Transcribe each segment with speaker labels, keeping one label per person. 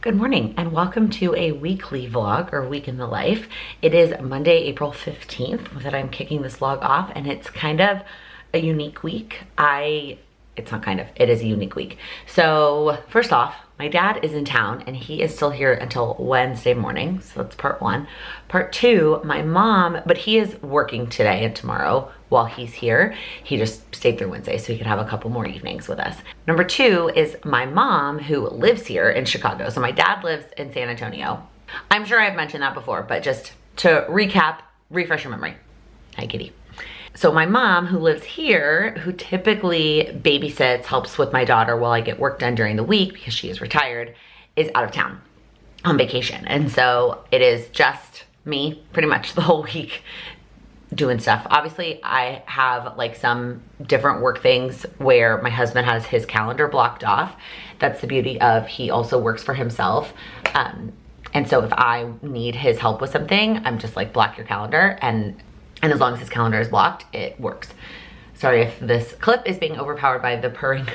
Speaker 1: Good morning and welcome to a weekly vlog or week in the life. It is Monday, April 15th that I'm kicking this vlog off, and it's kind of a unique week. It's not kind of, it is a unique week. So first off, my dad is in town and he is still here until Wednesday morning. So that's part one. Part two, my mom, but he is working today and tomorrow while he's here. He just stayed through Wednesday so he could have a couple more evenings with us. Number two is my mom, who lives here in Chicago. So my dad lives in San Antonio. I'm sure I've mentioned that before, but just to recap, refresh your memory. Hi, kitty. So my mom, who lives here, who typically babysits, helps with my daughter while I get work done during the week because she is retired, is out of town on vacation. And so it is just me pretty much the whole week doing stuff. Obviously, I have like some different work things where my husband has his calendar blocked off. That's the beauty of he also works for himself. And so if I need his help with something, I'm just like, block your calendar, and as long as his calendar is blocked, it works. Sorry if this clip is being overpowered by the purring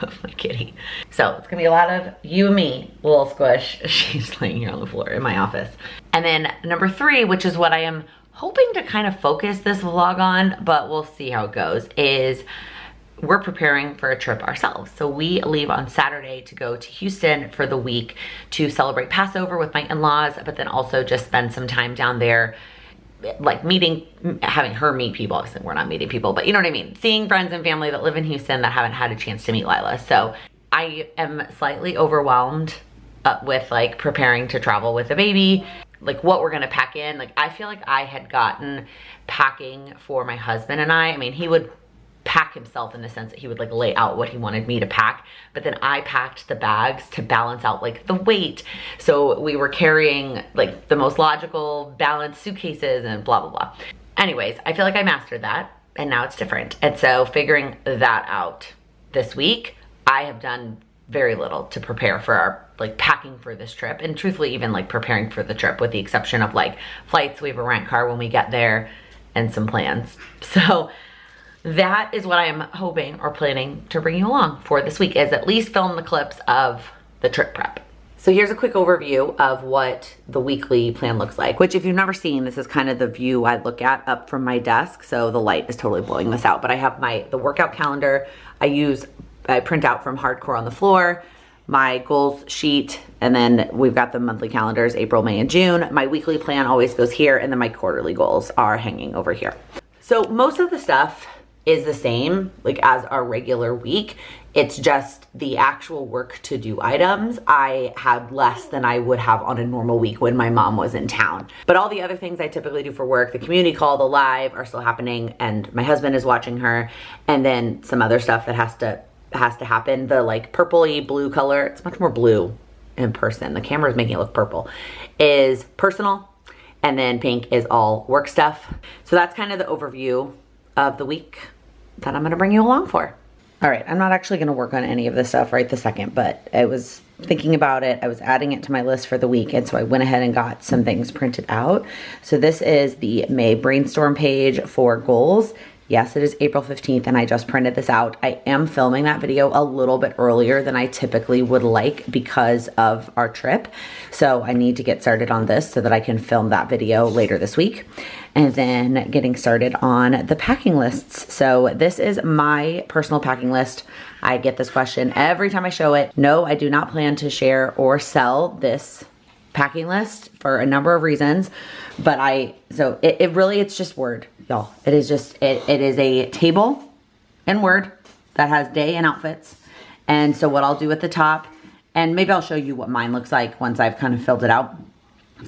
Speaker 1: of my kitty. So it's gonna be a lot of you and me, little squish. She's laying here on the floor in my office. And then number three, which is what I am hoping to kind of focus this vlog on, but we'll see how it goes, is we're preparing for a trip ourselves. So we leave on Saturday to go to Houston for the week to celebrate Passover with my in-laws, but then also just spend some time down there, like having her meet people. Obviously we're not meeting people, but you know what I mean? Seeing friends and family that live in Houston that haven't had a chance to meet Lyla. So I am slightly overwhelmed with like preparing to travel with a baby, like what we're gonna pack in. Like I feel like I had gotten packing for my husband and I mean, he would pack himself in the sense that he would like lay out what he wanted me to pack, but then I packed the bags to balance out like the weight. So we were carrying like the most logical balanced suitcases and blah, blah, blah. Anyways, I feel like I mastered that and now it's different. And so figuring that out this week, I have done very little to prepare for our like packing for this trip, and truthfully even like preparing for the trip, with the exception of like flights. We have a rent car when we get there and some plans. So that is what I am hoping or planning to bring you along for this week, is at least film the clips of the trip prep. So here's a quick overview of what the weekly plan looks like, which if you've never seen, this is kind of the view I look at up from my desk. So the light is totally blowing this out, but I have the workout calendar. I print out from Hardcore on the Floor, my goals sheet, and then we've got the monthly calendars, April, May, and June. My weekly plan always goes here, and then my quarterly goals are hanging over here. So most of the stuff is the same like as our regular week. It's just the actual work to do items I had less than I would have on a normal week when my mom was in town. But all the other things I typically do for work, the community call, the live, are still happening, and my husband is watching her, and then some other stuff that has to happen. The like purpley blue color, it's much more blue in person, the camera is making it look purple, is personal, and then pink is all work stuff. So that's kind of the overview of the week that I'm gonna bring you along for. All right, I'm not actually gonna work on any of this stuff right this second, but I was thinking about it. I was adding it to my list for the week, and so I went ahead and got some things printed out. So this is the May brainstorm page for goals. Yes, it is April 15th, and I just printed this out. I am filming that video a little bit earlier than I typically would like because of our trip. So I need to get started on this so that I can film that video later this week. And then getting started on the packing lists. So this is my personal packing list. I get this question every time I show it. No, I do not plan to share or sell this packing list for a number of reasons, but it's just Word, y'all. It is a table in Word that has day and outfits. And so what I'll do at the top, and maybe I'll show you what mine looks like once I've kind of filled it out,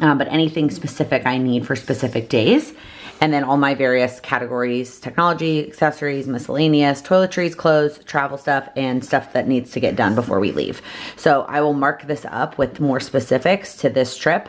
Speaker 1: but anything specific I need for specific days. And then all my various categories: technology, accessories, miscellaneous, toiletries, clothes, travel stuff, and stuff that needs to get done before we leave. So I will mark this up with more specifics to this trip.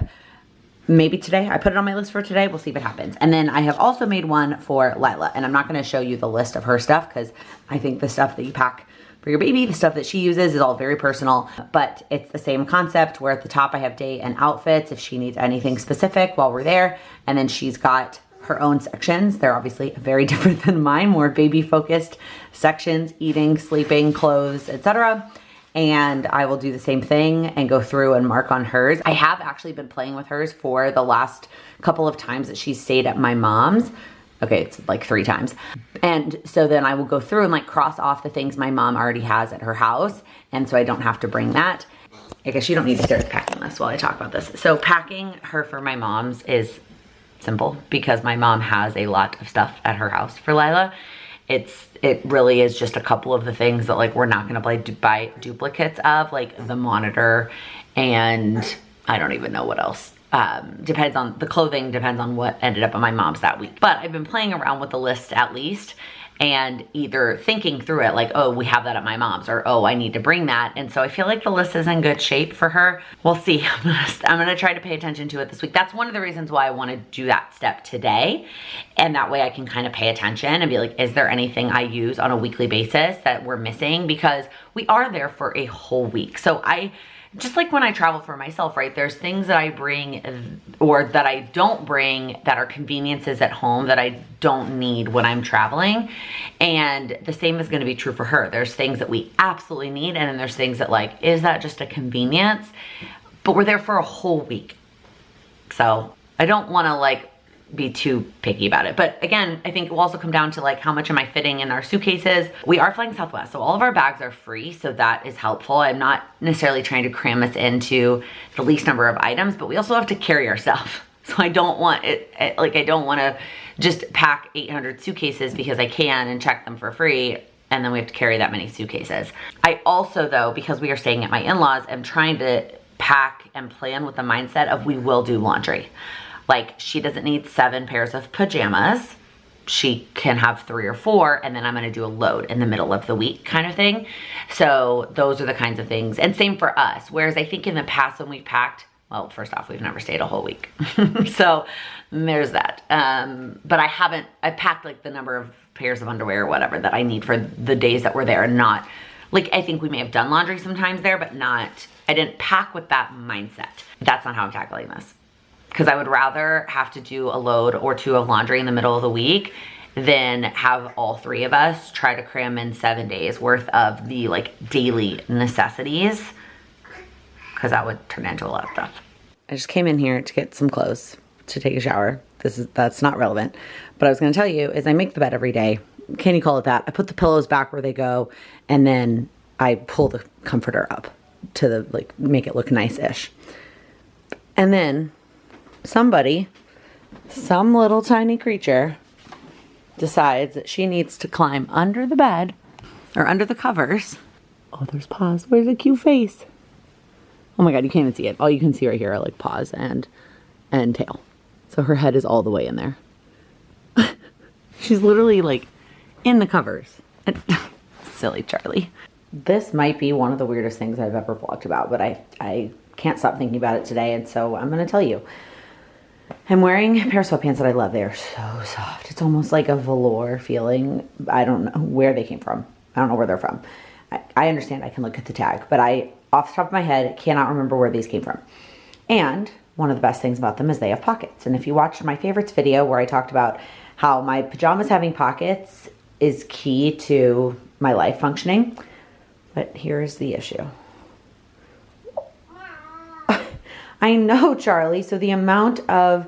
Speaker 1: Maybe today. I put it on my list for today. We'll see if it happens. And then I have also made one for Lyla, and I'm not going to show you the list of her stuff because I think the stuff that you pack for your baby, the stuff that she uses, is all very personal, but it's the same concept where at the top I have day and outfits if she needs anything specific while we're there. And then she's got her own sections. They're obviously very different than mine, more baby focused sections: eating, sleeping, clothes, etc. and I will do the same thing and go through and mark on hers. I have actually been playing with hers for the last couple of times that she's stayed at my mom's. Okay, it's like 3 times. And so then I will go through and like cross off the things my mom already has at her house. And so I don't have to bring that. I guess you don't need to start packing this while I talk about this. So packing her for my mom's is simple because my mom has a lot of stuff at her house for Lyla. It really is just a couple of the things that like we're not gonna buy duplicates of, like the monitor and I don't even know what else. Depends on the clothing, depends on what ended up at my mom's that week. But I've been playing around with the list at least and either thinking through it like, oh, we have that at my mom's, or oh, I need to bring that. And so I feel like the list is in good shape for her. We'll see. I'm gonna try to pay attention to it this week. That's one of the reasons why I wanna do that step today. And that way I can kind of pay attention and be like, is there anything I use on a weekly basis that we're missing? Because we are there for a whole week. So just like when I travel for myself, right? There's things that I bring or that I don't bring that are conveniences at home that I don't need when I'm traveling. And the same is gonna be true for her. There's things that we absolutely need, and then there's things that like, is that just a convenience? But we're there for a whole week. So I don't wanna like be too picky about it. But again, I think it will also come down to like how much am I fitting in our suitcases. We are flying Southwest, so all of our bags are free, so that is helpful. I'm not necessarily trying to cram us into the least number of items, but we also have to carry our stuff. So I don't want it, like I don't want to just pack 800 suitcases because I can and check them for free, and then we have to carry that many suitcases. I also though, because we are staying at my in-laws, am trying to pack and plan with the mindset of we will do laundry. Like she doesn't need 7 pairs of pajamas. She can have 3 or 4, and then I'm gonna do a load in the middle of the week kind of thing. So those are the kinds of things, and same for us. Whereas I think in the past when we've packed, well, first off, we've never stayed a whole week. So there's that. But I packed like the number of pairs of underwear or whatever that I need for the days that we're there, and not, like I think we may have done laundry sometimes there, but not, I didn't pack with that mindset. That's not how I'm tackling this. Because I would rather have to do a load or 2 of laundry in the middle of the week than have all 3 of us try to cram in 7 days worth of the like daily necessities, because that would turn into a lot of stuff. I just came in here to get some clothes to take a shower. That's not relevant. But I was gonna tell you is I make the bed every day. Can you call it that? I put the pillows back where they go, and then I pull the comforter up to like make it look nice-ish. And then somebody, some little tiny creature, decides that she needs to climb under the bed or under the covers. Oh, there's paws. Where's the cute face? Oh my God, you can't even see it. All you can see right here are like paws and tail. So her head is all the way in there. She's literally like in the covers. Silly Charlie. This might be one of the weirdest things I've ever vlogged about, but I can't stop thinking about it today, and so I'm gonna tell you. I'm wearing a pair of sweatpants that I love. They are so soft. It's almost like a velour feeling. I don't know where they came from. I don't know where they're from. I understand I can look at the tag, but I, off the top of my head, cannot remember where these came from. And one of the best things about them is they have pockets. And if you watched my favorites video where I talked about how my pajamas having pockets is key to my life functioning, but here's the issue. I know, Charlie. So the amount of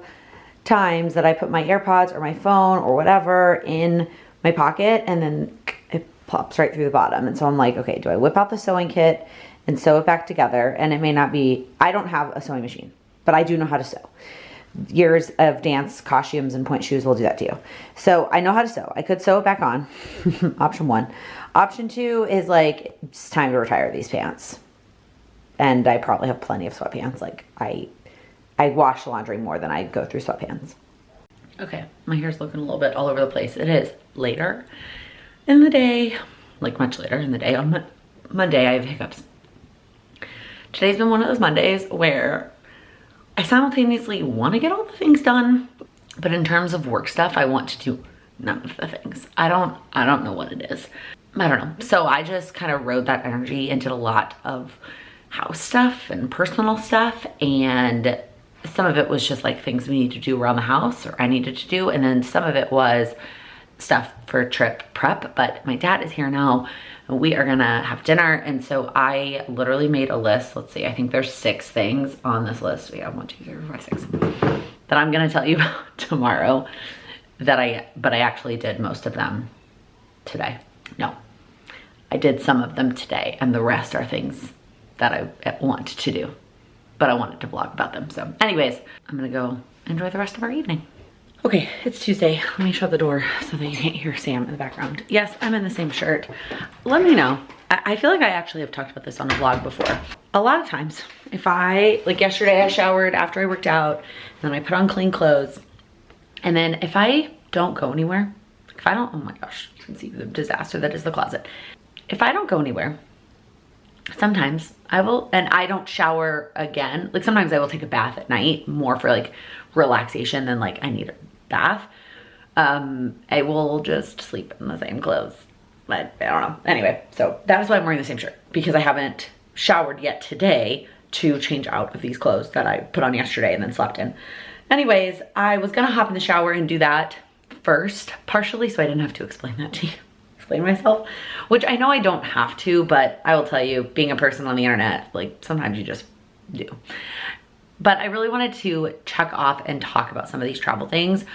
Speaker 1: times that I put my AirPods or my phone or whatever in my pocket, and then it pops right through the bottom. And so I'm like, okay, do I whip out the sewing kit and sew it back together? And it may not be, I don't have a sewing machine, but I do know how to sew. Years of dance costumes and point shoes will do that to you. So I know how to sew. I could sew it back on. Option 1. Option 2 is like, it's time to retire these pants. And I probably have plenty of sweatpants. Like I wash laundry more than I go through sweatpants. Okay, my hair's looking a little bit all over the place. It is later in the day, like much later in the day. On Monday, I have hiccups. Today's been one of those Mondays where I simultaneously want to get all the things done, but in terms of work stuff, I want to do none of the things. I don't know what it is. I don't know. So I just kind of rode that energy into a lot of house stuff and personal stuff, and some of it was just like things we need to do around the house or I needed to do, and then some of it was stuff for trip prep. But my dad is here now. and we are gonna have dinner. And so I literally made a list. Let's see, I think there's 6 things on this list. We have 1, 2, 3, 4, 5, 6 that I'm gonna tell you about tomorrow but I actually did most of them today. No, I did some of them today, and the rest are things that I want to do, but I wanted to vlog about them. So anyways, I'm gonna go enjoy the rest of our evening. Okay, it's Tuesday. Let me shut the door so that you can't hear Sam in the background. Yes, I'm in the same shirt. Let me know. I feel like I actually have talked about this on a vlog before. A lot of times, if like yesterday I showered after I worked out, and then I put on clean clothes, and then if I don't go anywhere, if I don't, oh my gosh, you can see the disaster that is the closet. If I don't go anywhere, sometimes I will, and I don't shower again. Like sometimes I will take a bath at night, more for like relaxation than like I need a bath. I will just sleep in the same clothes, but I don't know. Anyway, so that is why I'm wearing the same shirt, because I haven't showered yet today to change out of these clothes that I put on yesterday and then slept in. Anyways, I was gonna hop in the shower and do that first, partially so I didn't have to explain that to you. Explain myself, which I know I don't have to, but I will tell you, being a person on the internet, like sometimes you just do. But I really wanted to check off and talk about some of these travel things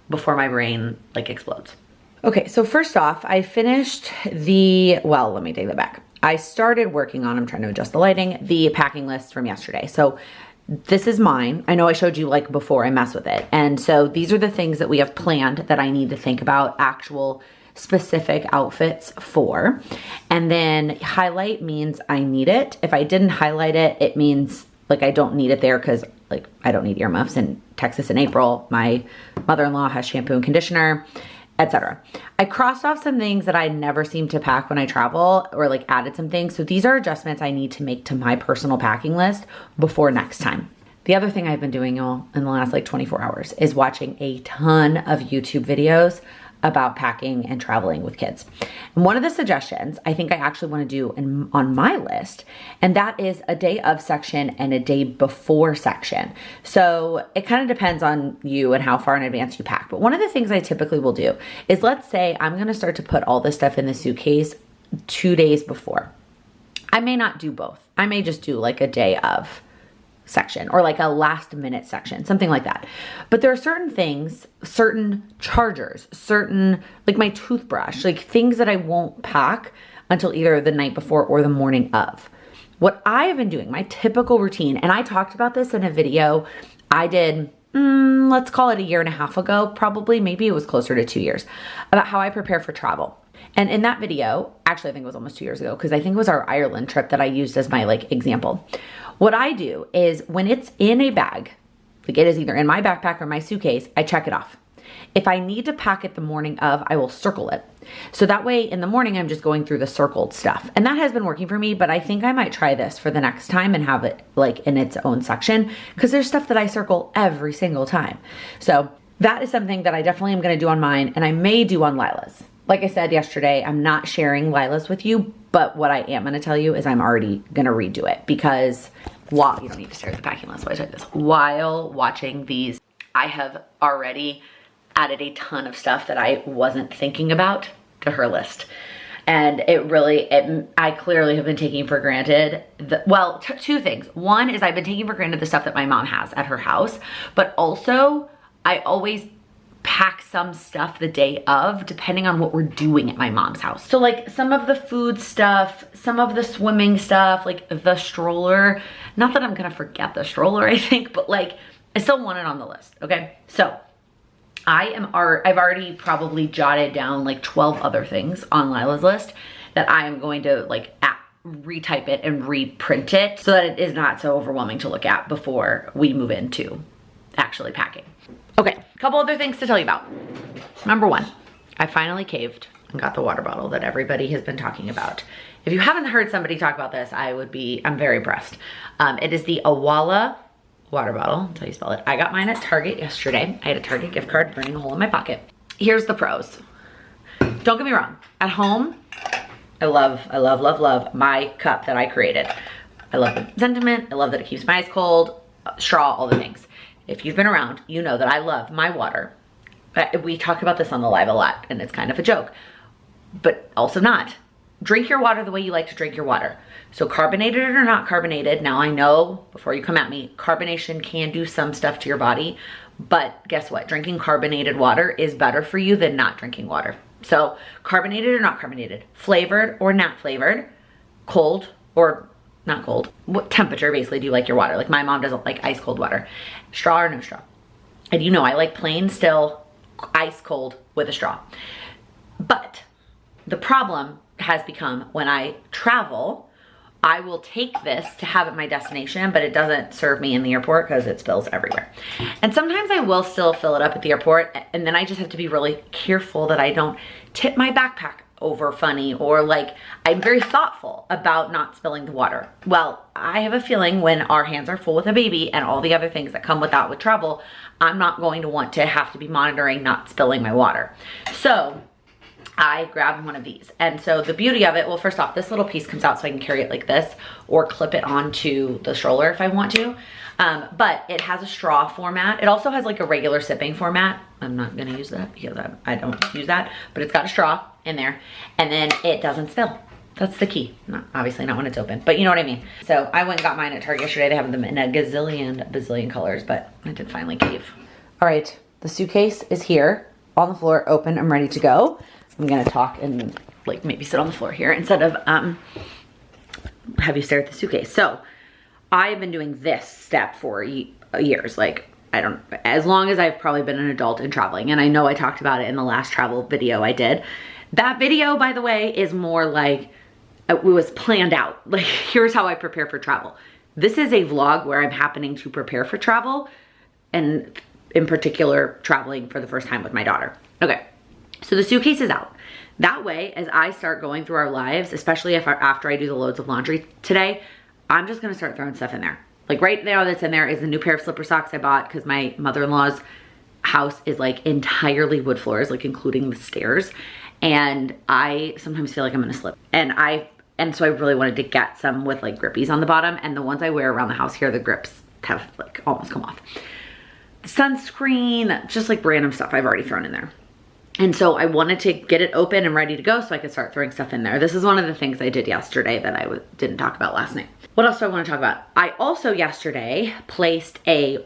Speaker 1: before my brain like explodes. Okay, so first off, I finished well, let me take that back. I started working on, I'm trying to adjust the lighting, the packing list from yesterday. So this is mine. I know I showed you like before I mess with it. And so these are the things that we have planned that I need to think about actual specific outfits for. And then highlight means I need it. If I didn't highlight it, it means like I don't need it there, because like I don't need earmuffs in Texas in April. My mother-in-law has shampoo and conditioner, etc. I crossed off some things that I never seem to pack when I travel, or like added some things. So these are adjustments I need to make to my personal packing list before next time. The other thing I've been doing, y'all, in the last like 24 hours is watching a ton of YouTube videos about packing and traveling with kids. And one of the suggestions I think I actually want to do on my list, and that is a day of section and a day before section. So it kind of depends on you and how far in advance you pack. But one of the things I typically will do is, let's say I'm going to start to put all this stuff in the suitcase 2 days before. I may not do both. I may just do like a day of section, or like a last minute section, something like that. But there are certain things, certain chargers, certain, like my toothbrush, like things that I won't pack until either the night before or the morning of. What I have been doing, my typical routine, and I talked about this in a video I did, let's call it 1.5 years ago, probably, maybe it was closer to 2 years, about how I prepare for travel. And in that video, actually I think it was almost 2 years ago, because I think it was our Ireland trip that I used as my like example. What I do is when it's in a bag, like it is either in my backpack or my suitcase, I check it off. If I need to pack it the morning of, I will circle it. So that way in the morning, I'm just going through the circled stuff. And that has been working for me, but I think I might try this for the next time and have it like in its own section, because there's stuff that I circle every single time. So that is something that I definitely am gonna do on mine, and I may do on Lila's. Like I said yesterday, I'm not sharing Lila's with you, but what I am gonna tell you is I'm already gonna redo it, because while, you don't need to stare at the packing list while I tell you this, while watching these, I have already added a ton of stuff that I wasn't thinking about to her list. And I clearly have been taking for granted, two things. One is I've been taking for granted the stuff that my mom has at her house, but also I always pack some stuff the day of, depending on what we're doing at my mom's house. So like some of the food stuff, some of the swimming stuff, like the stroller, not that I'm gonna forget the stroller, I think, but like I still want it on the list, okay? So I've already probably jotted down like 12 other things on Lila's list that I am going to like retype it and reprint it so that it is not so overwhelming to look at before we move into actually packing. Okay, a couple other things to tell you about. Number one, I finally caved and got the water bottle that everybody has been talking about. If you haven't heard somebody talk about this, I'm very impressed. It is the Awala water bottle, that's how you spell it. I got mine at Target yesterday. I had a Target gift card burning a hole in my pocket. Here's the pros. Don't get me wrong, at home, I love my cup that I created. I love the sentiment, I love that it keeps my ice cold, straw, all the things. If you've been around, you know that I love my water. We talk about this on the live a lot, and it's kind of a joke, but also not. drink your water the way you like to drink your water. So carbonated or not carbonated, now I know, before you come at me, carbonation can do some stuff to your body, but guess what? Drinking carbonated water is better for you than not drinking water. So carbonated or not carbonated, flavored or not flavored, cold or not cold. What temperature basically do you like your water? Like my mom doesn't like ice cold water. Straw or no straw. And you know I like plain still ice cold with a straw. But the problem has become when I travel, I will take this to have at my destination, but it doesn't serve me in the airport because it spills everywhere. And sometimes I will still fill it up at the airport, and then I just have to be really careful that I don't tip my backpack over funny, or like I'm very thoughtful about not spilling the water. Well, I have a feeling when our hands are full with a baby and all the other things that come with that with travel, I'm not going to want to have to be monitoring not spilling my water. So I grabbed one of these. And so the beauty of it, well, first off, this little piece comes out so I can carry it like this or clip it onto the stroller if I want to. But it has a straw format. It also has like a regular sipping format. I'm not gonna use that because I don't use that, but it's got a straw in there and then it doesn't spill. That's the key. Obviously not when it's open, but you know what I mean. So I went and got mine at Target yesterday. They have them in a bazillion colors, but I did finally cave. All right, the suitcase is here on the floor, open, I'm ready to go. I'm gonna talk and like maybe sit on the floor here instead of have you stare at the suitcase. So I've been doing this step for years. Like as long as I've probably been an adult and traveling. And I know I talked about it in the last travel video I did. That video, by the way, is more like it was planned out. Like here's how I prepare for travel. This is a vlog where I'm happening to prepare for travel, and in particular traveling for the first time with my daughter. Okay. So the suitcase is out. That way, as I start going through our lives, especially after I do the loads of laundry today, I'm just gonna start throwing stuff in there. Like right now that's in there is the new pair of slipper socks I bought because my mother-in-law's house is like entirely wood floors, like including the stairs. And I sometimes feel like I'm gonna slip. And so I really wanted to get some with like grippies on the bottom, and the ones I wear around the house here, the grips have like almost come off. Sunscreen, just like random stuff I've already thrown in there. And so I wanted to get it open and ready to go so I could start throwing stuff in there. This is one of the things I did yesterday that I didn't talk about last night. What else do I want to talk about? I also yesterday placed a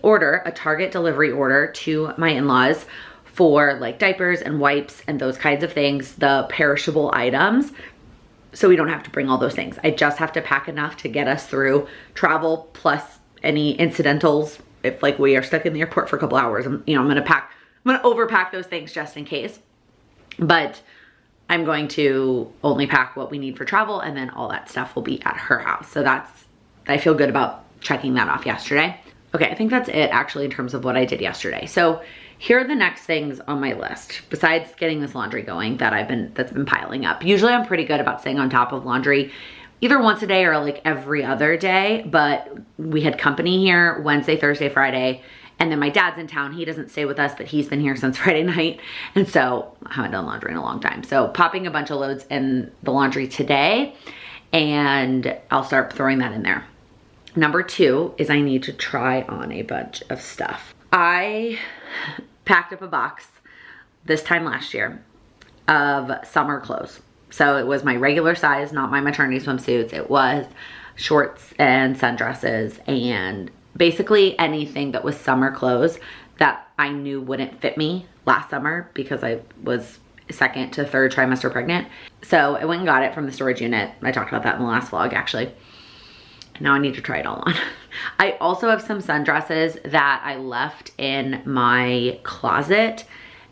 Speaker 1: Target delivery order to my in-laws for like diapers and wipes and those kinds of things, the perishable items. So we don't have to bring all those things. I just have to pack enough to get us through travel plus any incidentals. If like we are stuck in the airport for a couple hours, I'm gonna overpack those things just in case. But I'm going to only pack what we need for travel, and then all that stuff will be at her house. So I feel good about checking that off yesterday. Okay, I think that's it actually in terms of what I did yesterday. So here are the next things on my list, besides getting this laundry going that's been piling up. Usually I'm pretty good about staying on top of laundry either once a day or like every other day, but we had company here Wednesday, Thursday, Friday, and then my dad's in town. He doesn't stay with us, but he's been here since Friday night. And so I haven't done laundry in a long time. So popping a bunch of loads in the laundry today, and I'll start throwing that in there. Number 2 is I need to try on a bunch of stuff. I packed up a box this time last year of summer clothes. So it was my regular size, not my maternity swimsuits. It was shorts and sundresses and basically anything that was summer clothes that I knew wouldn't fit me last summer because I was 2nd to 3rd trimester pregnant. So I went and got it from the storage unit. I talked about that in the last vlog actually. Now I need to try it all on. I also have some sundresses that I left in my closet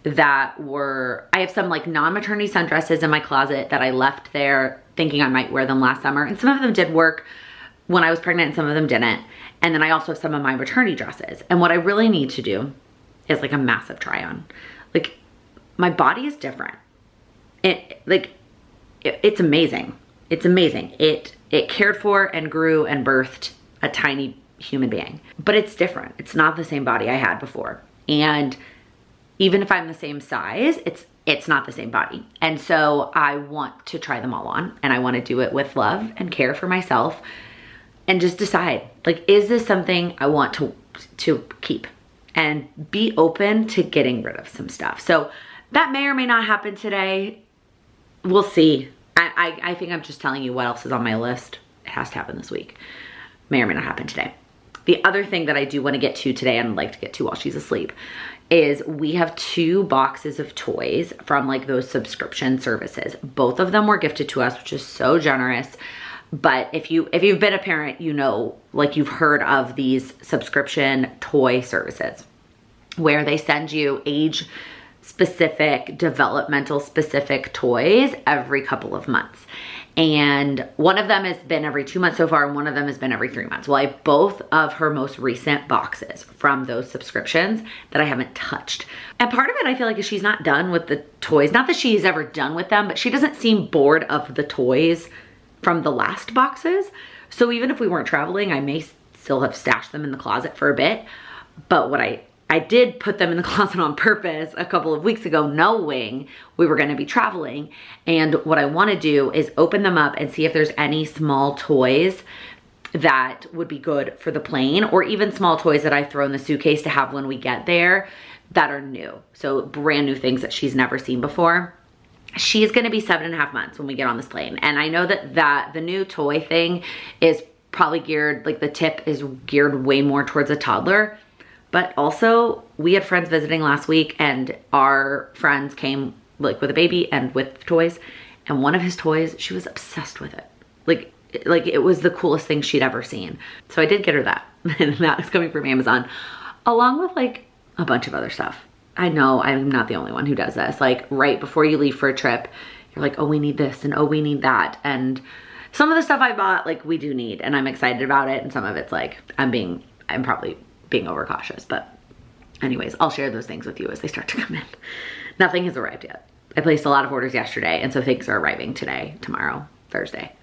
Speaker 1: I have some like non-maternity sundresses in my closet that I left there thinking I might wear them last summer. And some of them did work when I was pregnant and some of them didn't. And then I also have some of my maternity dresses. And what I really need to do is like a massive try on. Like my body is different. It's amazing. It's amazing. It cared for and grew and birthed a tiny human being, but it's different. It's not the same body I had before. And even if I'm the same size, it's not the same body. And so I want to try them all on, and I want to do it with love and care for myself and just decide, like, is this something I want to keep, and be open to getting rid of some stuff. So that may or may not happen today. We'll see. I think I'm just telling you what else is on my list. It has to happen this week. May or may not happen today. The other thing that I do want to get to today, and I'd like to get to while she's asleep, is we have 2 boxes of toys from like those subscription services. Both of them were gifted to us, which is so generous. But if you've been a parent, you know, like you've heard of these subscription toy services where they send you age specific, developmental specific toys every couple of months. And one of them has been every 2 months so far, and one of them has been every 3 months. Well, I have both of her most recent boxes from those subscriptions that I haven't touched. And part of it, I feel like, is she's not done with the toys. Not that she's ever done with them, but she doesn't seem bored of the toys from the last boxes. So even if we weren't traveling, I may still have stashed them in the closet for a bit. But what I did put them in the closet on purpose a couple of weeks ago, knowing we were gonna be traveling. And what I wanna do is open them up and see if there's any small toys that would be good for the plane, or even small toys that I throw in the suitcase to have when we get there that are new. So brand new things that she's never seen before. She's gonna be 7.5 months when we get on this plane. And I know that the new toy thing is probably geared, like the tip is geared way more towards a toddler. But also, we had friends visiting last week, and our friends came like with a baby and with toys. And one of his toys, she was obsessed with it. Like it was the coolest thing she'd ever seen. So I did get her that. And that is coming from Amazon, along with like a bunch of other stuff. I know I'm not the only one who does this. Like right before you leave for a trip, you're like, oh, we need this and oh, we need that. And some of the stuff I bought, like we do need, and I'm excited about it. And some of it's like, I'm probably being overcautious, but anyways, I'll share those things with you as they start to come in. Nothing has arrived yet. I placed a lot of orders yesterday, and so things are arriving today, tomorrow, Thursday.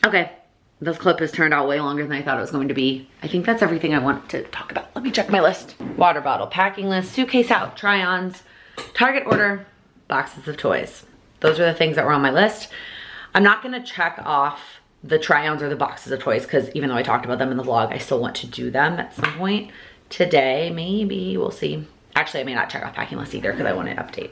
Speaker 1: Okay, this clip has turned out way longer than I thought it was going to be. I think that's everything I want to talk about. Let me check my list. Water bottle, packing list, suitcase out, try-ons, Target order, boxes of toys. Those are the things that were on my list. I'm not gonna check off the try-ons or the boxes of toys, because even though I talked about them in the vlog, I still want to do them at some point. Today, maybe, we'll see. Actually, I may not check off packing list either, because I want to update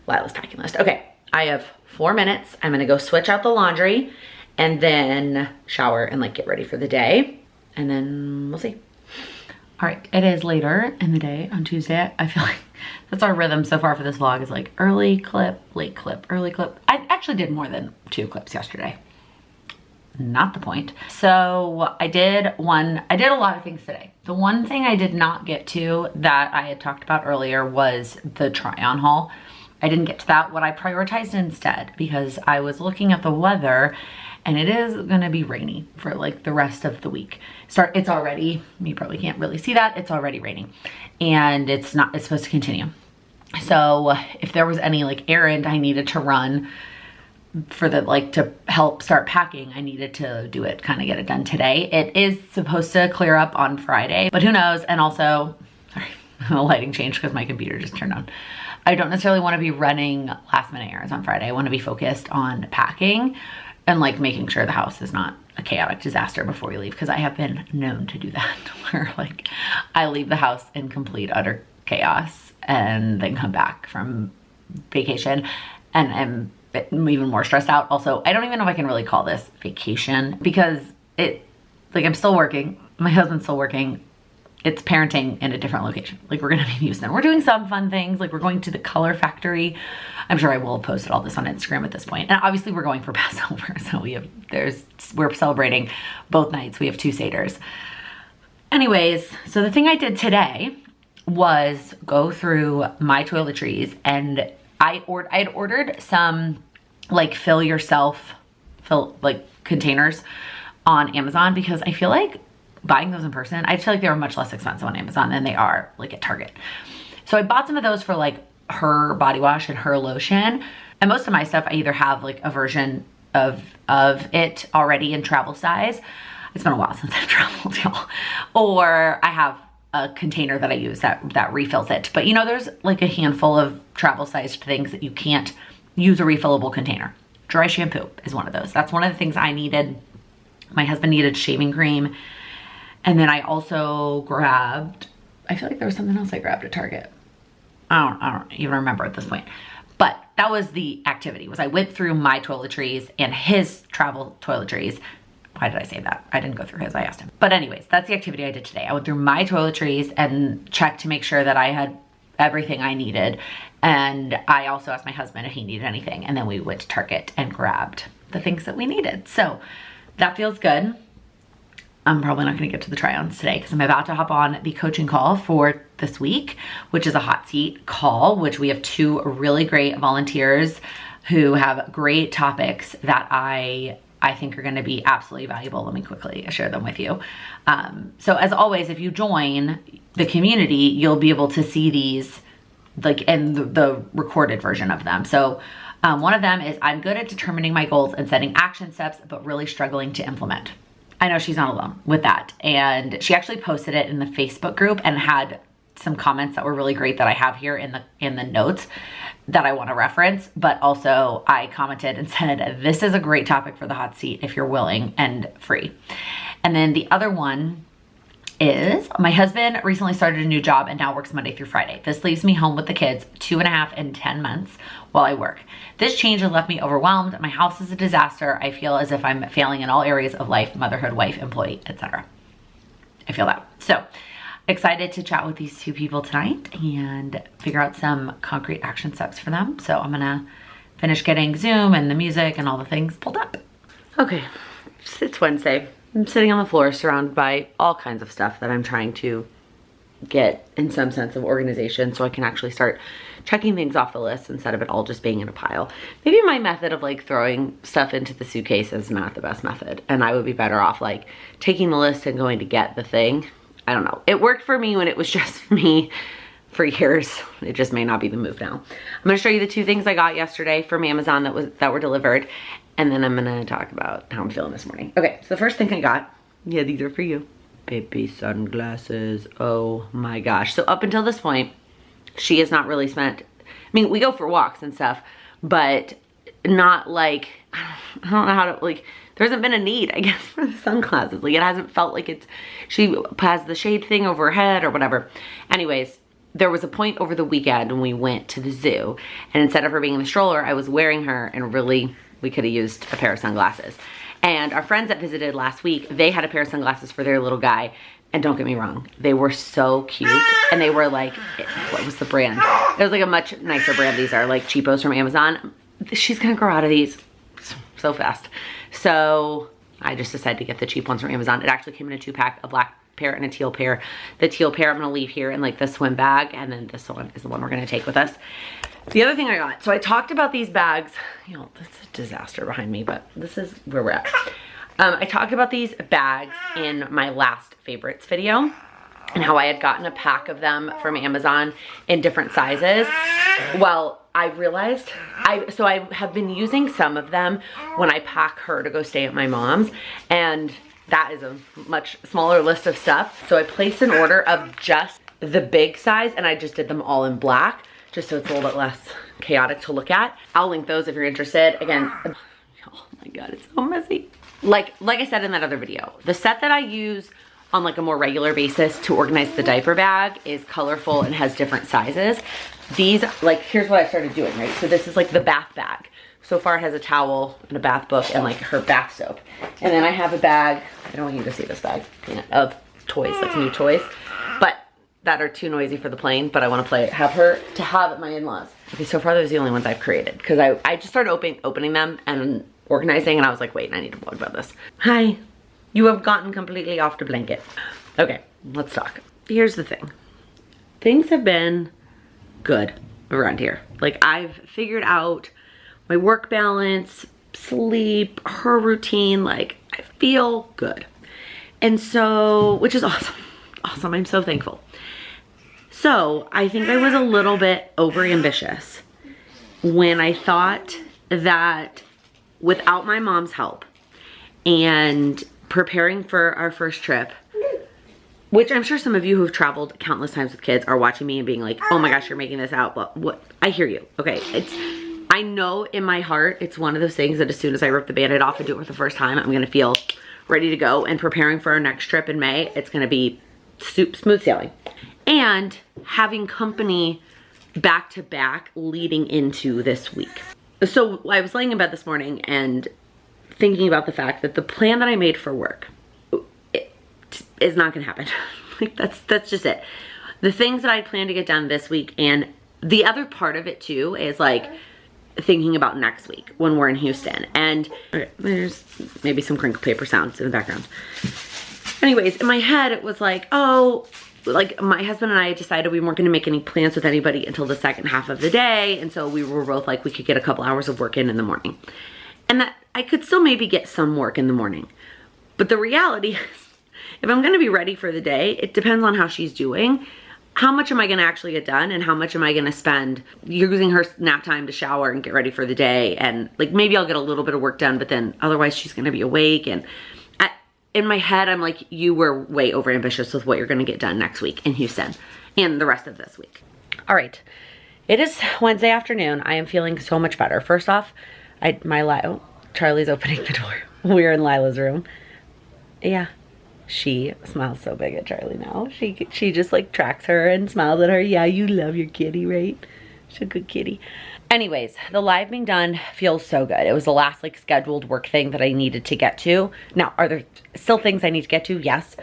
Speaker 1: Lila's packing list. Okay, I have 4 minutes. I'm gonna go switch out the laundry and then shower and like get ready for the day, and then we'll see. All right, it is later in the day on Tuesday. I feel like that's our rhythm so far for this vlog, is like early clip, late clip, early clip. I actually did more than 2 clips yesterday. Not the point. So I did a lot of things today. The one thing I did not get to that I had talked about earlier was the try-on haul. I didn't get to that. What I prioritized instead, because I was looking at the weather and it is gonna be rainy for like the rest of the week. It's already, you probably can't really see that, it's already raining. And it's supposed to continue. So if there was any like errand I needed to run for the, like, to help start packing, I needed to do it, kind of get it done today. It is supposed to clear up on Friday, but who knows? And also, sorry, the lighting changed because my computer just turned on. I don't necessarily want to be running last minute errands on Friday. I want to be focused on packing and like making sure the house is not a chaotic disaster before we leave, because I have been known to do that, where like I leave the house in complete utter chaos and then come back from vacation and I'm even more stressed out. Also, I don't even know if I can really call this vacation, because I'm still working. My husband's still working. It's parenting in a different location. Like we're gonna be in Houston. We're doing some fun things. Like we're going to the color factory. I'm sure I will have posted all this on Instagram at this point. And obviously we're going for Passover. So we're celebrating both nights. We have 2 seders. Anyways, so the thing I did today was go through my toiletries, and I had ordered some like containers on Amazon, because I feel like buying those in person, I feel like they were much less expensive on Amazon than they are like at Target. So I bought some of those for like her body wash and her lotion. And most of my stuff, I either have like a version of it already in travel size. It's been a while since I've traveled, y'all. Or I have a container that I use that refills it. But you know, there's like a handful of travel sized things that you can't use a refillable container. Dry shampoo is one of those. That's one of the things I needed. My husband needed shaving cream. And then I also grabbed, I feel like there was something else I grabbed at Target. I don't even remember at this point. But that was the activity, was I went through my toiletries and his travel toiletries. Why did I say that? I didn't go through his, I asked him. But anyways, that's the activity I did today. I went through my toiletries and checked to make sure that I had everything I needed. And I also asked my husband if he needed anything. And then we went to Target and grabbed the things that we needed. So that feels good. I'm probably not gonna get to the try-ons today because I'm about to hop on the coaching call for this week, which is a hot seat call, which we have 2 really great volunteers who have great topics that I think are gonna be absolutely valuable. Let me quickly share them with you. So as always, if you join the community, you'll be able to see these like in the recorded version of them. So one of them is, I'm good at determining my goals and setting action steps, but really struggling to implement. I know she's not alone with that. And she actually posted it in the Facebook group and had some comments that were really great that I have here in the notes that I want to reference. But also I commented and said, this is a great topic for the hot seat if you're willing and free. And then the other one is, my husband recently started a new job and now works Monday through Friday. This leaves me home with the kids 2.5 and 10 months while I work. This change has left me overwhelmed. My house is a disaster. I feel as if I'm failing in all areas of life, motherhood, wife, employee, etc. I feel that. So excited to chat with these 2 people tonight and figure out some concrete action steps for them. So I'm gonna finish getting Zoom and the music and all the things pulled up. Okay, it's Wednesday. I'm sitting on the floor surrounded by all kinds of stuff that I'm trying to get in some sense of organization so I can actually start checking things off the list instead of it all just being in a pile. Maybe my method of like throwing stuff into the suitcase is not the best method, and I would be better off like taking the list and going to get the thing. I don't know. It worked for me when it was just me for years. It just may not be the move now. I'm gonna show you the 2 things I got yesterday from Amazon that were delivered. And then I'm gonna talk about how I'm feeling this morning. Okay, so the first thing I got, yeah, these are for you. Baby sunglasses, oh my gosh. So up until this point, she has not really spent, I mean, we go for walks and stuff, but not like, I don't know how to, like, there hasn't been a need, I guess, for the sunglasses. Like, it hasn't felt like it's, she has the shade thing over her head or whatever. Anyways, there was a point over the weekend when we went to the zoo, and instead of her being in the stroller, I was wearing her, and really, we could have used a pair of sunglasses. And our friends that visited last week, they had a pair of sunglasses for their little guy. And don't get me wrong, they were so cute. And they were like, what was the brand? It was like a much nicer brand. These are like cheapos from Amazon. She's gonna grow out of these so fast. So I just decided to get the cheap ones from Amazon. It actually came in a 2-pack, a black pair and a teal pair. The teal pair I'm gonna leave here in like the swim bag, and then this one is the one we're gonna take with us. The other thing I got, so I talked about these bags, you know, that's a disaster behind me, but this is where we're at. I talked about these bags in my last favorites video and how I had gotten a pack of them from Amazon in different sizes. Well, I realized, so I have been using some of them when I pack her to go stay at my mom's, and that is a much smaller list of stuff. So I placed an order of just the big size, and I just did them all in black, just so it's a little bit less chaotic to look at. I'll link those if you're interested. Again, oh my God, it's so messy. Like I said in that other video, the set that I use on like a more regular basis to organize the diaper bag is colorful and has different sizes. These, like, here's what I started doing, right? So this is like the bath bag. So far it has a towel and a bath book and like her bath soap. And then I have a bag, I don't want you to see this bag, of toys, like new toys, but that are too noisy for the plane, but I want to have her to have at my in-laws. Okay, so far those are the only ones I've created, because I just started opening them and organizing, and I was like, wait, I need to vlog about this. Hi, you have gotten completely off the blanket. Okay, let's talk. Here's the thing. Things have been good around here. Like, I've figured out my work balance, sleep, her routine, like, I feel good. And so, which is awesome. Awesome, I'm so thankful. So I think I was a little bit over ambitious when I thought that without my mom's help and preparing for our first trip, which I'm sure some of you who've traveled countless times with kids are watching me and being like, oh my gosh, you're making this out, but what? I hear you, okay? I know in my heart, it's one of those things that as soon as I rip the Band-Aid off and do it for the first time, I'm gonna feel ready to go. And preparing for our next trip in May, it's gonna be smooth sailing. And having company back to back leading into this week. So I was laying in bed this morning and thinking about the fact that the plan that I made for work is not gonna happen. Like that's just it. The things that I plan to get done this week, and the other part of it too is like thinking about next week when we're in Houston. And okay, there's maybe some crinkle paper sounds in the background. Anyways, in my head it was like, oh, like my husband and I decided we weren't gonna make any plans with anybody until the second half of the day. And so we were both like, we could get a couple hours of work in the morning. And that I could still maybe get some work in the morning. But the reality is, if I'm gonna be ready for the day, it depends on how she's doing. How much am I gonna actually get done, and how much am I gonna spend using her nap time to shower and get ready for the day? And like maybe I'll get a little bit of work done, but then otherwise she's gonna be awake. And in my head, I'm like, you were way over ambitious with what you're gonna get done next week in Houston and the rest of this week. All right, it is Wednesday afternoon. I am feeling so much better. First off, Charlie's opening the door. We're in Lila's room. Yeah, she smiles so big at Charlie now. She just like tracks her and smiles at her. Yeah, you love your kitty, right? She's a good kitty. Anyways, the live being done feels so good. It was the last like scheduled work thing that I needed to get to. Now, are there still things I need to get to? Yes.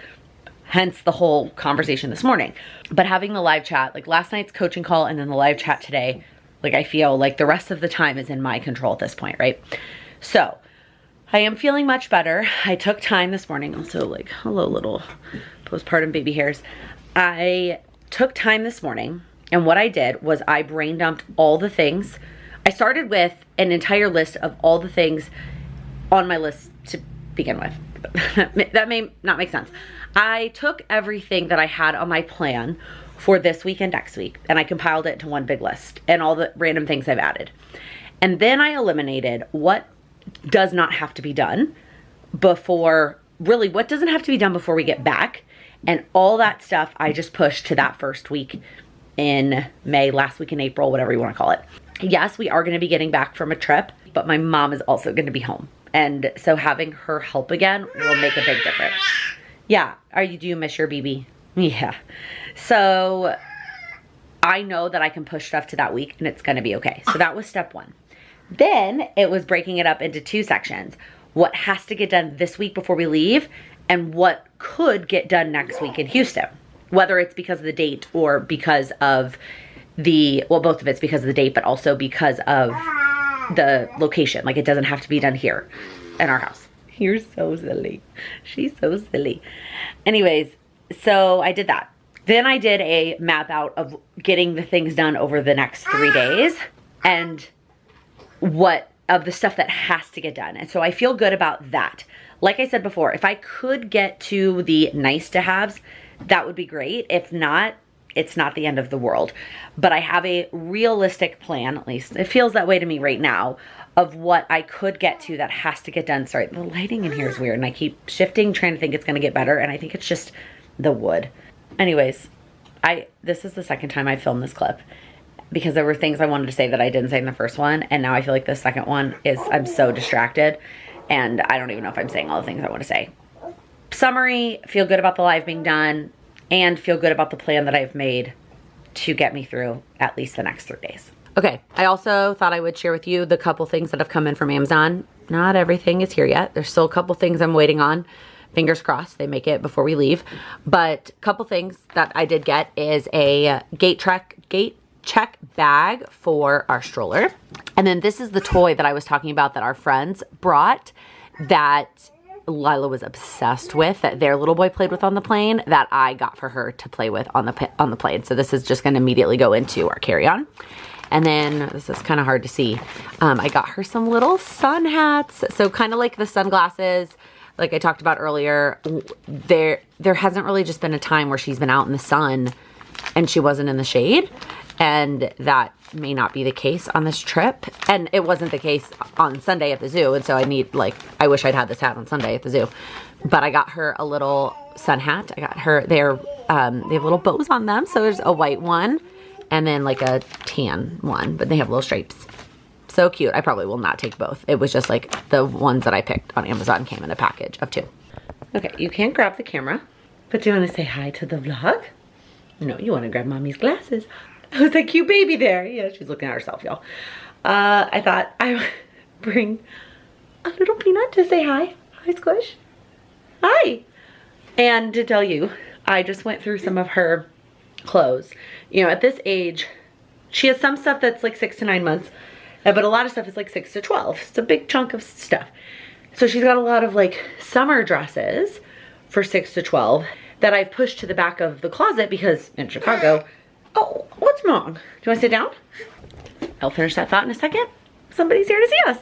Speaker 1: Hence the whole conversation this morning. But having the live chat, like last night's coaching call and then the live chat today, like I feel like the rest of the time is in my control at this point, right? So I am feeling much better. I took time this morning. Also like, hello little postpartum baby hairs. I took time this morning, and what I did was I brain dumped all the things. I started with an entire list of all the things on my list to begin with. That may not make sense. I took everything that I had on my plan for this week and next week, and I compiled it to one big list and all the random things I've added. And then I eliminated what does not have to be done before, really what doesn't have to be done before we get back. And all that stuff I just pushed to that first week in May, last week in April, whatever you want to call it. Yes, we are going to be getting back from a trip, but my mom is also going to be home. And so having her help again will make a big difference. Yeah, do you miss your BB? Yeah. So I know that I can push stuff to that week and it's going to be okay. So that was step one. Then it was breaking it up into two sections. What has to get done this week before we leave, and what could get done next week in Houston. Whether it's because of the date or because of well, both of it's because of the date, but also because of the location. Like it doesn't have to be done here in our house. You're so silly. She's so silly. Anyways, so I did that. Then I did a map out of getting the things done over the next 3 days and what of the stuff that has to get done. And so I feel good about that. Like I said before, if I could get to the nice to haves, that would be great. If not, it's not the end of the world. But I have a realistic plan, at least it feels that way to me right now, of what I could get to that has to get done. Sorry, the lighting in here is weird and I keep shifting, trying to think it's gonna get better, and I think it's just the wood. Anyways, this is the second time I filmed this clip because there were things I wanted to say that I didn't say in the first one, and now I feel like the second one I'm so distracted and I don't even know if I'm saying all the things I want to say. Summary, feel good about the live being done and feel good about the plan that I've made to get me through at least the next 3 days. Okay, I also thought I would share with you the couple things that have come in from Amazon. Not everything is here yet. There's still a couple things I'm waiting on. Fingers crossed they make it before we leave. But a couple things that I did get is a gate check bag for our stroller. And then this is the toy that I was talking about that our friends brought that Lyla was obsessed with, that their little boy played with on the plane, that I got for her to play with on the plane. So this is just going to immediately go into our carry-on. And then, this is kind of hard to see, I got her some little sun hats. So kind of like the sunglasses, like I talked about earlier, there hasn't really just been a time where she's been out in the sun and she wasn't in the shade. And that may not be the case on this trip. And it wasn't the case on Sunday at the zoo. And so I wish I'd had this hat on Sunday at the zoo. But I got her a little sun hat. I got her, they have little bows on them. So there's a white one and then like a tan one, but they have little stripes. So cute. I probably will not take both. It was just like the ones that I picked on Amazon came in a package of 2. Okay, you can't grab the camera, but do you want to say hi to the vlog? No, you want to grab mommy's glasses. I was like, cute baby there. Yeah, she's looking at herself, y'all. I thought I would bring a little peanut to say hi. Hi, Squish. Hi. And to tell you, I just went through some of her clothes. You know, at this age, she has some stuff that's like 6 to 9 months, but a lot of stuff is like 6 to 12. It's a big chunk of stuff. So she's got a lot of like summer dresses for 6 to 12 that I've pushed to the back of the closet because in Chicago, oh, what's wrong? Do you want to sit down? I'll finish that thought in a second. Somebody's here to see us.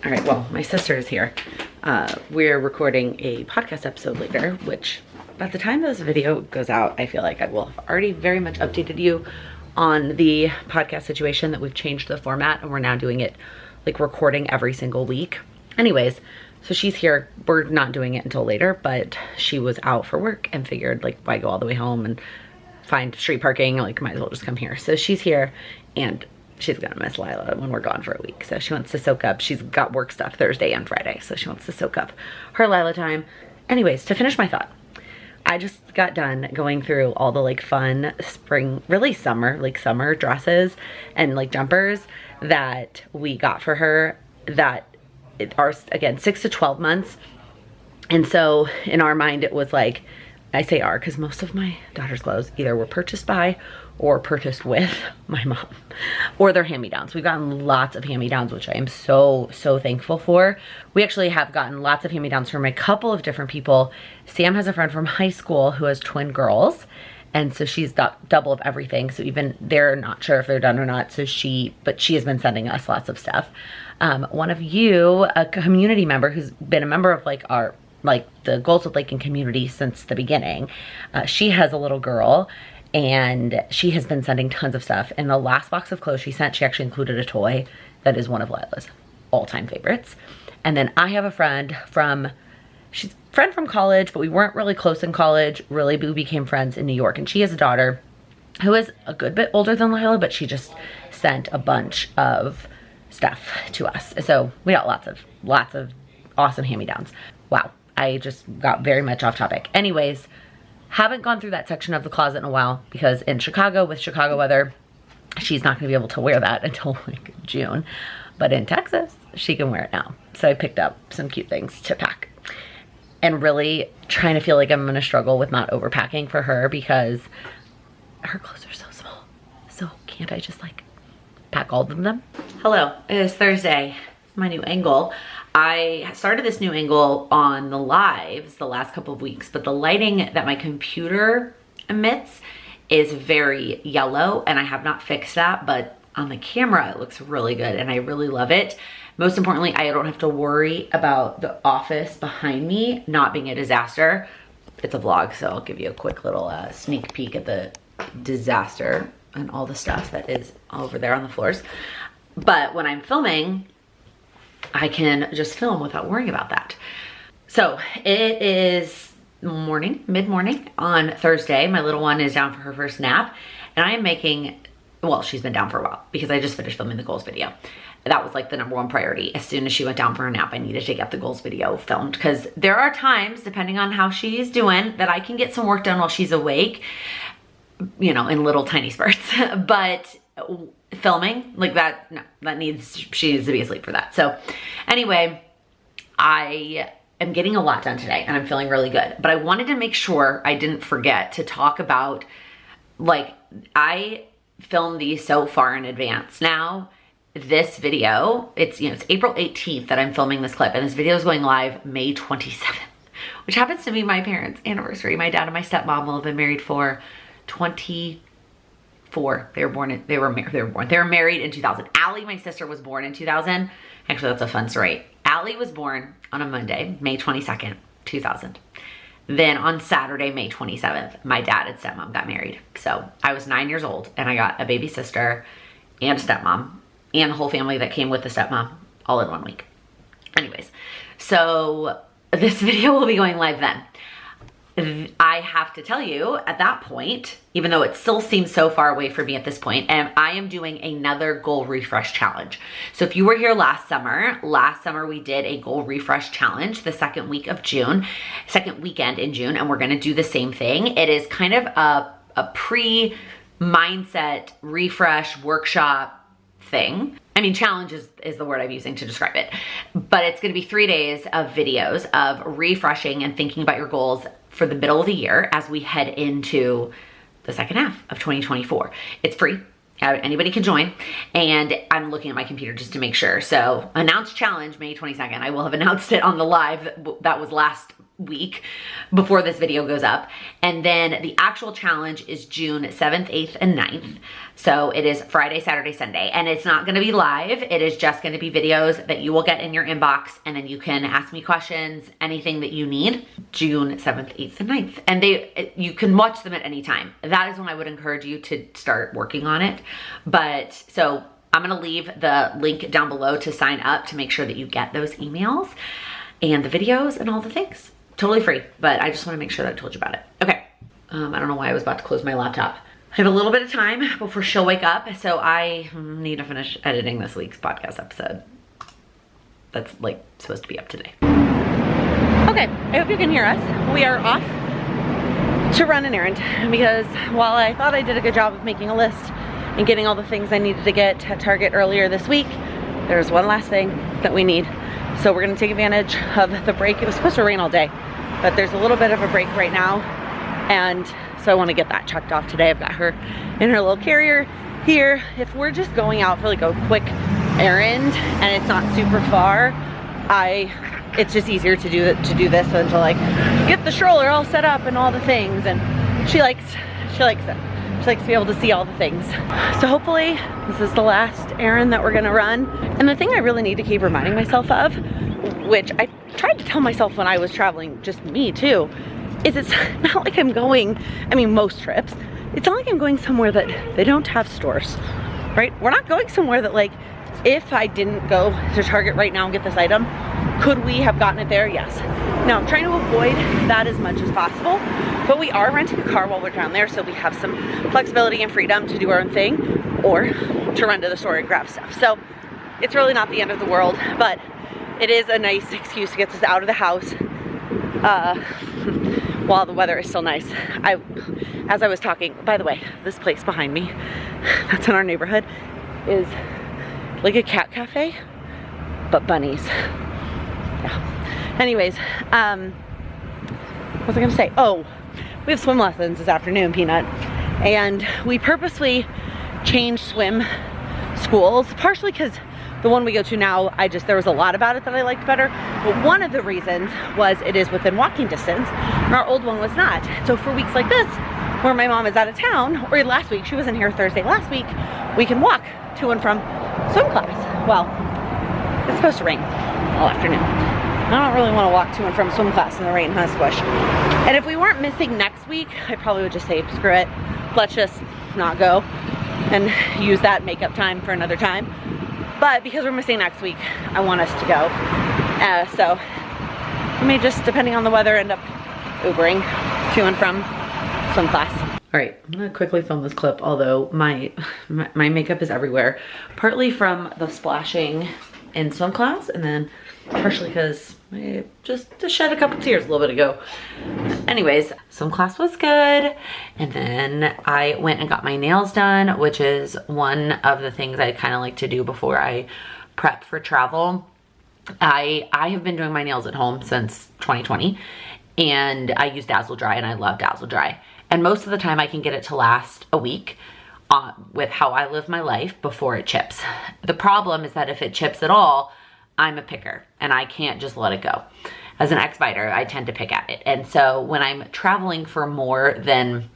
Speaker 1: All right, well, my sister is here. We're recording a podcast episode later, which by the time this video goes out, I feel like I will have already very much updated you on the podcast situation, that we've changed the format and we're now doing it like recording every single week. Anyways, so she's here. We're not doing it until later, but she was out for work and figured like why go all the way home and find street parking, like might as well just come here. So she's here and she's gonna miss Lyla when we're gone for a week. So she wants to soak up. She's got work stuff Thursday and Friday, so she wants to soak up her Lyla time. Anyways, to finish my thought, I just got done going through all the like fun spring, really summer, like summer dresses and like jumpers that we got for her that are, again, 6 to 12 months. And so in our mind, it was like, I say our, because most of my daughter's clothes either were purchased by or purchased with my mom, or they're hand-me-downs. We've gotten lots of hand-me-downs, which I am so thankful for. We actually have gotten lots of hand-me-downs from a couple of different people. Sam has a friend from high school who has twin girls, and so she's got double of everything. So even they're not sure if they're done or not. But she has been sending us lots of stuff. One of you, a community member who's been a member of like our, like the Goals with Laken community since the beginning. She has a little girl and she has been sending tons of stuff. In the last box of clothes she sent, she actually included a toy that is one of Lila's all-time favorites. And then I have a friend from, she's a friend from college, but we weren't really close in college. Really, we became friends in New York, and she has a daughter who is a good bit older than Lyla, but she just sent a bunch of stuff to us. So we got lots of awesome hand-me-downs. Wow. I just got very much off topic. Anyways, haven't gone through that section of the closet in a while because in Chicago, with Chicago weather, she's not gonna be able to wear that until like June. But in Texas, she can wear it now. So I picked up some cute things to pack. And really trying to feel like I'm gonna struggle with not overpacking for her because her clothes are so small. So can't I just like pack all of them? Hello, it is Thursday. It's my new angle. I started this new angle on the lives the last couple of weeks, but the lighting that my computer emits is very yellow and I have not fixed that, but on the camera it looks really good and I really love it. Most importantly, I don't have to worry about the office behind me not being a disaster. It's a vlog, so I'll give you a quick little sneak peek at the disaster and all the stuff that is over there on the floors. But when I'm filming, I can just film without worrying about that. So it is mid-morning on Thursday. My little one is down for her first nap and I am making, well, she's been down for a while because I just finished filming the goals video. That was like the #1 priority. As soon as she went down for a nap, I needed to get the goals video filmed because there are times, depending on how she's doing, that I can get some work done while she's awake, you know, in little tiny spurts. But filming like that, no, she needs to be asleep for that. So anyway, I am getting a lot done today and I'm feeling really good, but I wanted to make sure I didn't forget to talk about, like, I filmed these so far in advance. Now this video, it's, you know, it's April 18th that I'm filming this clip and this video is going live May 27th, which happens to be my parents' anniversary. My dad and my stepmom will have been married for 24. They were married in 2000. Allie, my sister, was born in 2000. Actually, that's a fun story. Allie was born on a Monday, May 22nd, 2000. Then on Saturday, May 27th, my dad and stepmom got married. So I was 9 years old and I got a baby sister and a stepmom and the whole family that came with the stepmom all in 1 week. Anyways, so this video will be going live then. I have to tell you at that point, even though it still seems so far away for me at this point, I am doing another goal refresh challenge. So if you were here last summer we did a goal refresh challenge the second weekend in June, and we're gonna do the same thing. It is kind of a mindset refresh workshop thing. I mean, challenge is the word I'm using to describe it, but it's gonna be 3 days of videos of refreshing and thinking about your goals for the middle of the year as we head into the second half of 2024. It's free. Anybody can join, and I'm looking at my computer just to make sure. So announce challenge May 22nd. I will have announced it on the live that was last week before this video goes up. And then the actual challenge is June 7th, 8th, and 9th. So it is Friday, Saturday, Sunday, and it's not gonna be live. It is just gonna be videos that you will get in your inbox, and then you can ask me questions, anything that you need, June 7th, 8th, and 9th. And you can watch them at any time. That is when I would encourage you to start working on it. But so I'm gonna leave the link down below to sign up to make sure that you get those emails and the videos and all the things. Totally free, but I just wanna make sure that I told you about it. Okay, I don't know why I was about to close my laptop. I have a little bit of time before she'll wake up, so I need to finish editing this week's podcast episode. That's like supposed to be up today. Okay, I hope you can hear us. We are off to run an errand because while I thought I did a good job of making a list and getting all the things I needed to get at Target earlier this week, there's one last thing that we need. So we're gonna take advantage of the break. It was supposed to rain all day, but there's a little bit of a break right now, and so I want to get that checked off today. I've got her in her little carrier here. If we're just going out for like a quick errand and it's not super far, it's just easier to do this than to like get the stroller all set up and all the things. And she likes it. She likes to be able to see all the things. So hopefully this is the last errand that we're gonna run. And the thing I really need to keep reminding myself of, which I tried to tell myself when I was traveling, just me too, is it's not like I'm going, I mean most trips, it's not like I'm going somewhere that they don't have stores, right? We're not going somewhere that like, if I didn't go to Target right now and get this item, could we have gotten it there? Yes. Now I'm trying to avoid that as much as possible, but we are renting a car while we're down there, so we have some flexibility and freedom to do our own thing or to run to the store and grab stuff. So it's really not the end of the world, but it is a nice excuse to get us out of the house while the weather is still nice. As I was talking, by the way, this place behind me, that's in our neighborhood, is like a cat cafe, but bunnies. Yeah. Anyways, what was I gonna say? Oh, we have swim lessons this afternoon, Peanut, and we purposely changed swim schools, partially because the one we go to now, there was a lot about it that I liked better, but one of the reasons was it is within walking distance, and our old one was not. So for weeks like this, where my mom is out of town, or last week, she wasn't here Thursday last week, we can walk to and from swim class. Well, it's supposed to rain all afternoon. I don't really want to walk to and from swim class in the rain, huh, Squish? And if we weren't missing next week, I probably would just say, screw it, let's just not go and use that makeup time for another time. But because we're missing next week, I want us to go. So we may just, depending on the weather, end up Ubering to and from swim class. All right, I'm gonna quickly film this clip, although my makeup is everywhere. Partly from the splashing in swim class, and then partially because I just shed a couple tears a little bit ago. Anyways, swim class was good. And then I went and got my nails done, which is one of the things I kind of like to do before I prep for travel. I have been doing my nails at home since 2020, and I use Dazzle Dry, and I love Dazzle Dry. And most of the time I can get it to last a week with how I live my life before it chips. The problem is that if it chips at all, I'm a picker and I can't just let it go. As an ex-biter, I tend to pick at it. And so when I'm traveling for more than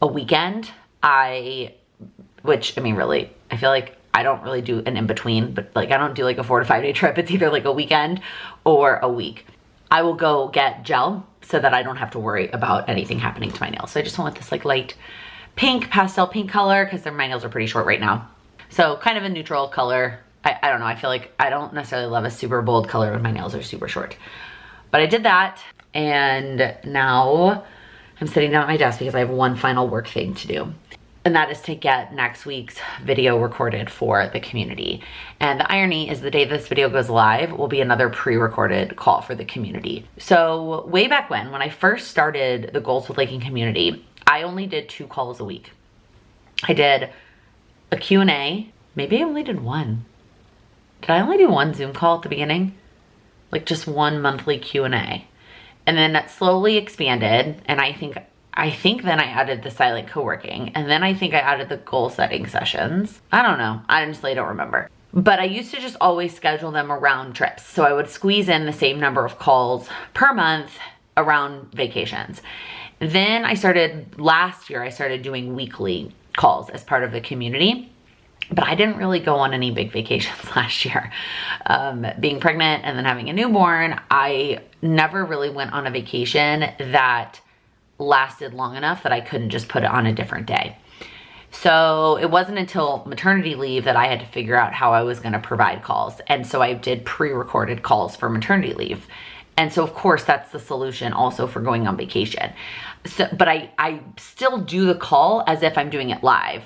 Speaker 1: a weekend, which I mean, really, I feel like I don't really do an in-between, but like I don't do like a 4 to 5 day trip. It's either like a weekend or a week. I will go get gel so that I don't have to worry about anything happening to my nails. So I just went with this like light pink, pastel pink color, because my nails are pretty short right now. So kind of a neutral color. I don't know, I feel like I don't necessarily love a super bold color when my nails are super short. But I did that, and now I'm sitting down at my desk because I have one final work thing to do. And that is to get next week's video recorded for the community. And the irony is the day this video goes live will be another pre-recorded call for the community. So way back when I first started the Goals with Laken community, I only did 2 calls a week. I did a Q&A. Maybe I only did one. Did I only do one Zoom call at the beginning? Like just one monthly Q&A. And then that slowly expanded, and I think then I added the silent co-working, and then I think I added the goal setting sessions. I don't know, I honestly don't remember. But I used to just always schedule them around trips. So I would squeeze in the same number of calls per month around vacations. Then last year I started doing weekly calls as part of the community. But I didn't really go on any big vacations last year. Being pregnant and then having a newborn, I never really went on a vacation that lasted long enough that I couldn't just put it on a different day. So it wasn't until maternity leave that I had to figure out how I was going to provide calls. And so I did pre-recorded calls for maternity leave. And so of course that's the solution also for going on vacation. So, but I still do the call as if I'm doing it live.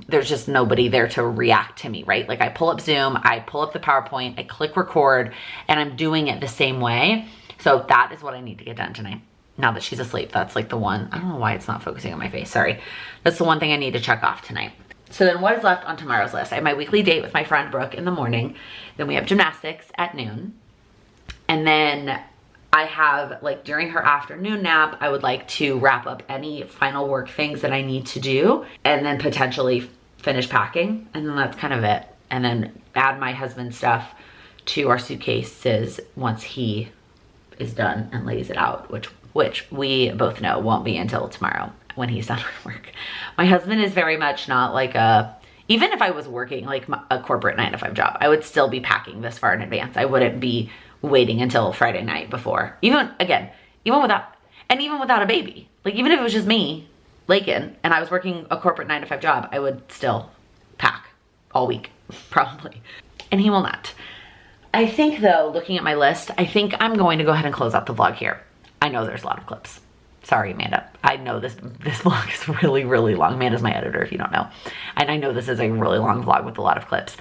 Speaker 1: There's just nobody there to react to me, right? Like I pull up Zoom, I pull up the PowerPoint, I click record, and I'm doing it the same way. So that is what I need to get done tonight. Now that she's asleep, that's like the one, I don't know why it's not focusing on my face, sorry. That's the one thing I need to check off tonight. So then what is left on tomorrow's list? I have my weekly date with my friend Brooke in the morning. Then we have gymnastics at noon. And then I have, like during her afternoon nap, I would like to wrap up any final work things that I need to do and then potentially finish packing. And then that's kind of it. And then add my husband's stuff to our suitcases once he is done and lays it out, which we both know won't be until tomorrow when he's done with work. My husband is very much not like even if I was working like a corporate 9-to-5 job, I would still be packing this far in advance. I wouldn't be waiting until Friday night before. Even without a baby. Like even if it was just me, Laken, and I was working a corporate 9-to-5 job, I would still pack all week, probably. And he will not. I think though, looking at my list, I think I'm going to go ahead and close out the vlog here. I know there's a lot of clips. Sorry, Amanda. I know this vlog is really, really long. Amanda's my editor, if you don't know. And I know this is a really long vlog with a lot of clips.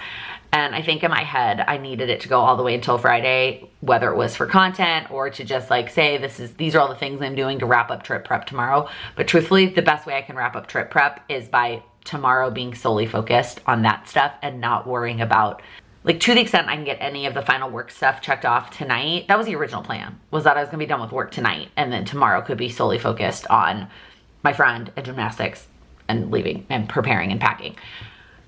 Speaker 1: And I think in my head, I needed it to go all the way until Friday, whether it was for content or to just like say, these are all the things I'm doing to wrap up trip prep tomorrow. But truthfully, the best way I can wrap up trip prep is by tomorrow being solely focused on that stuff and not worrying about, like to the extent I can get any of the final work stuff checked off tonight. That was the original plan, was that I was gonna be done with work tonight. And then tomorrow could be solely focused on my friend and gymnastics and leaving and preparing and packing.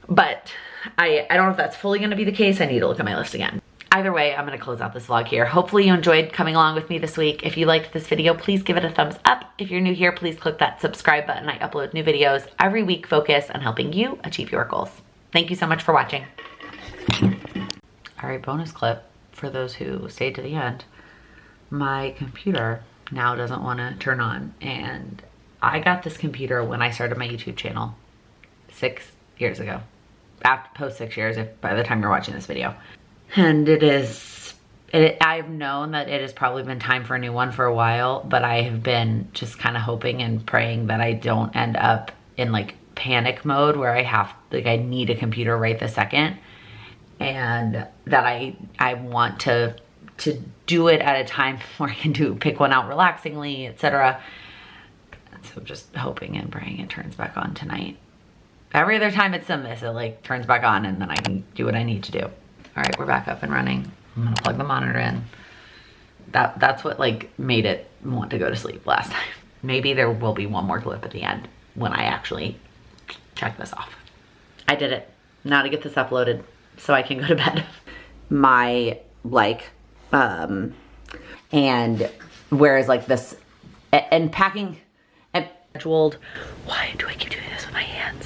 Speaker 1: But I don't know if that's fully gonna be the case. I need to look at my list again. Either way, I'm gonna close out this vlog here. Hopefully you enjoyed coming along with me this week. If you liked this video, please give it a thumbs up. If you're new here, please click that subscribe button. I upload new videos every week focused on helping you achieve your goals. Thank you so much for watching. All right, bonus clip for those who stayed to the end. My computer now doesn't wanna turn on, and I got this computer when I started my YouTube channel 6 years ago. Post 6 years if by the time you're watching this video. And I've known that it has probably been time for a new one for a while, but I have been just kind of hoping and praying that I don't end up in like panic mode where I need a computer right this second, and that I want to do it at a time where I can pick one out relaxingly, etc. So just hoping and praying it turns back on tonight. Every other time it's done this, it like turns back on and then I can do what I need to do. All right, we're back up and running. I'm gonna plug the monitor in. That's what like made it want to go to sleep last time. Maybe there will be one more clip at the end when I actually check this off. I did it. Now to get this uploaded so I can go to bed. My and whereas like this and packing and scheduled. Why do I keep doing this with my hands?